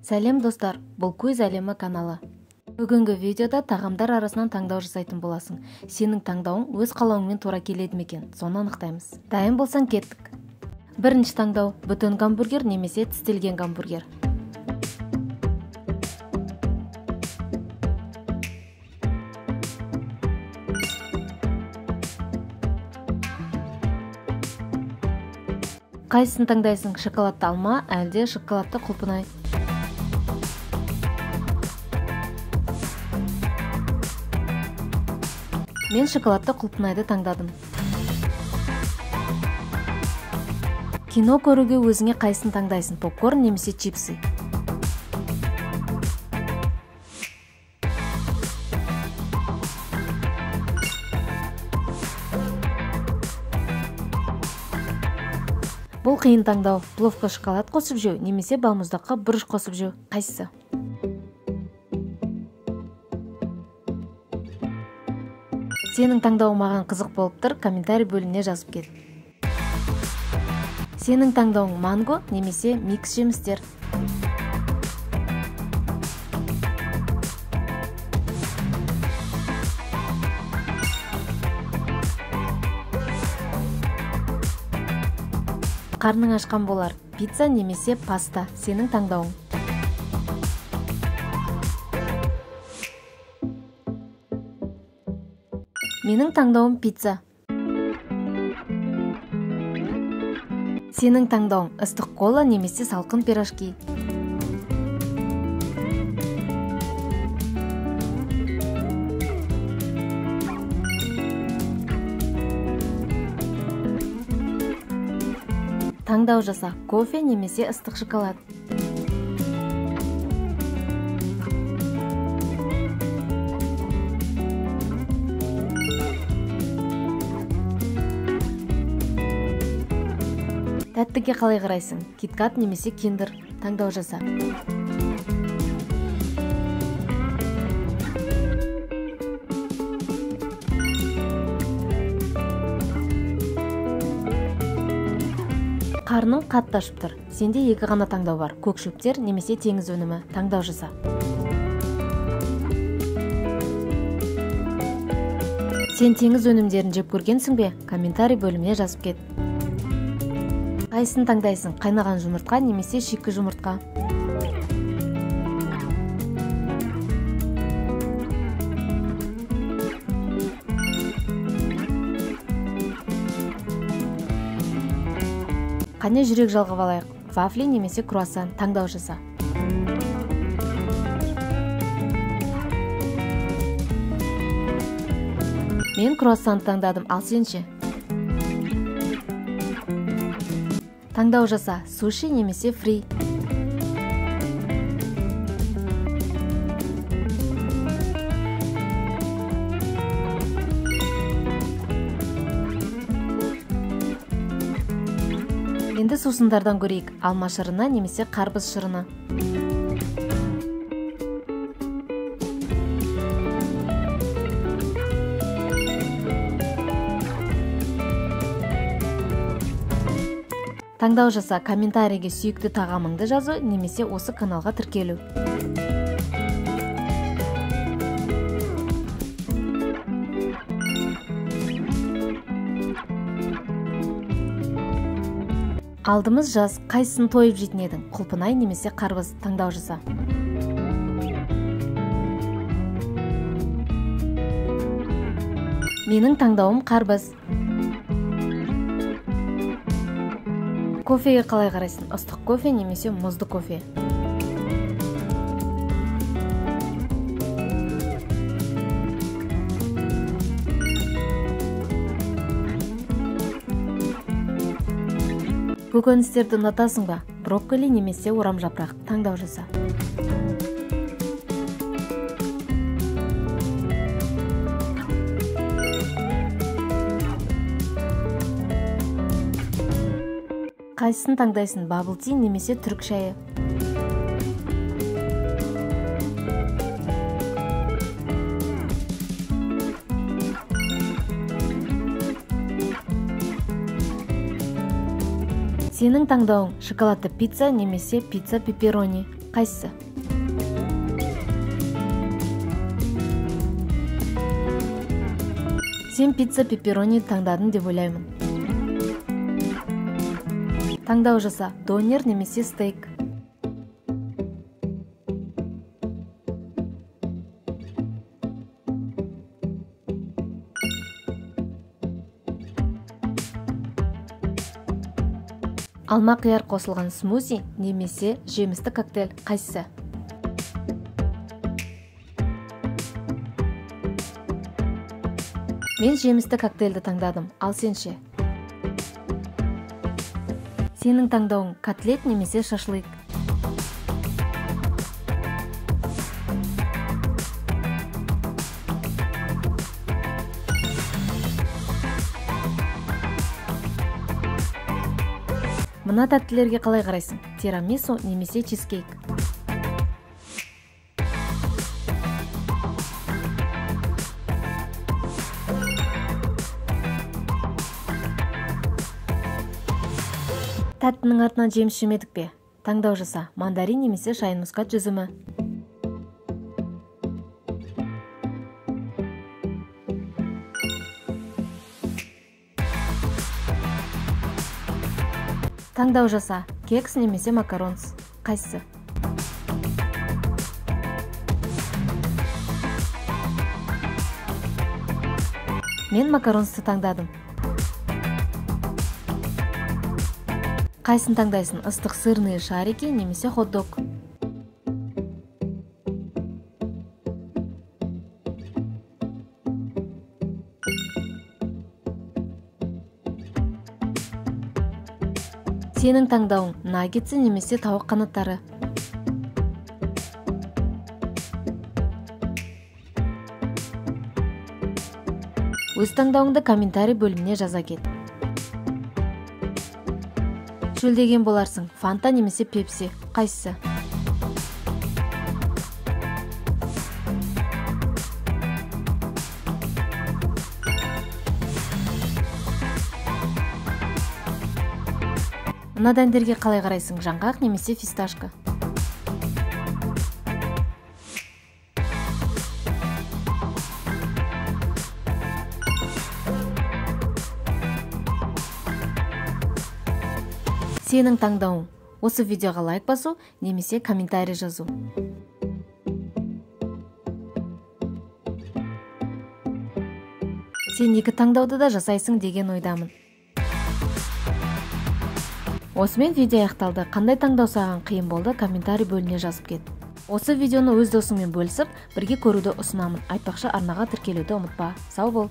Сәлем достар, бұл Көз әлемі каналы. Бүгінгі видеода тағамдар арасынан таңдау жасайтын боласың. Сенің таңдауың өз қалауыңмен тура келеді ме екен? Соны анықтаймыз. Дайын болсаң кеттік. Бірінші таңдау – бүтін гамбургер немесе тістелген гамбургер. Қайсысын таңдайсың? Шоколадты алма, әлде шоколадты құлпынай? Мен шоколадты құлпынайды таңдадым. Кино көруге өзіңе қайсысын таңдайсың? Попкорн немесе чипсы? Бұл қиын таңдау. Пловқа шоколад қосып жеу немесе балмұздаққа бұрыш қосып жеу? Қайсысы? Сенің таңдауың маған қызық болып тұр, комментарий бөліміне жазып кет. Сенің таңдауың манго немесе микс жемістер? Қарның ашқан болар. Пицца немесе паста? Сенің таңдауың? Менің таңдауым пицца. Сенің таңдауың ыстық кола немесе салқын пирожки? Таңдау жаса, кофе немесе ыстық шоколад? Тәттіге қалай қарайсың? Киткат немесе киндер? Таңдау жаса. Қарның қатты ашып тұр. Сенде екі ғана таңдау бар. Көк шөптер немесе теңіз өнімі? Таңдау жаса. Сен теңіз өнімдерін жеп көргенсің бе? Комментарий бөліміне жазып кет. Қайсысын таңдайсың? Қайнаған жұмыртқа немесе шикі жұмыртқа? Қане жүрек жалғап алайық. Вафли немесе круассан? Таңдау жаса. Мен круассан таңдадым, ал сенші? Таңдау жаса. Суши немесе фри? Енді сусындардан көрейік. Алма шырыны немесе қарбыз шырыны? Таңдау жаса, комментарийге сүйікті тағамыңды жазу немесе осы каналға тіркелу. Алдымыз жаз, қайсысын тойып жейтін едің? Құлпынай немесе қарбыз? Таңдау жаса. Менің таңдауым қарбыз. Кофеге қалай қарайсың? Ыстық кофе немесе мұзды кофе? Көкөністерді ұнатасың ба? Брокколи немесе орам жапырақ? Таңдау жаса. Қайсысын таңдайсың? Бабл ти немесе түрік шайы? Сенің таңдауың шоколадты пицца немесе пицца пепперони? Қайсысы? Сен пицца пепперони таңдадың деп ойлаймын. Таңдау жаса, донер немесе стейк. Алма қияр қосылған смузи немесе жемісті коктейль. Қайсысы? Мен жемісті коктейльді таңдадым, ал сен ше? Сенің таңдауың котлет немесе шашлык? Мына тәттілерге қалай қарайсың? Тирамису немесе чизкейк? Тәттінің артынан жеміс жемедік пе? Таңдау жаса, мандарин немесе шайын мускат жүзімі? Таңдау жаса, кекс немесе макаронс? Қайсысы? Мен макаронсты таңдадым. Қайсын таңдайсың? Ыстық сырные шарики немесе хот-дог? Сенің таңдауың наггетсы немесе тауық қанаттары? Өз таңдауыңды комментарий бөліміне жаза кет. Шөлдеген боларсың, фанта немесе пепси? Қайсысы? Мына дәндерге қалай қарайсың? Жаңғақ немесе фисташка? Сенің таңдауың осы видеоға лайк басу немесе комментарий жазу. Сен екі таңдауды да жасайсың деген ойдамын. Осымен видео аяқталды. Қандай таңдау саған қиын болды, комментарий бөліміне жазып кет. Осы видеоны өз досыңмен бөлісіп, бірге көруді ұсынамын. Айтпақшы, арнаға тіркелуді ұмытпа. Сау бол!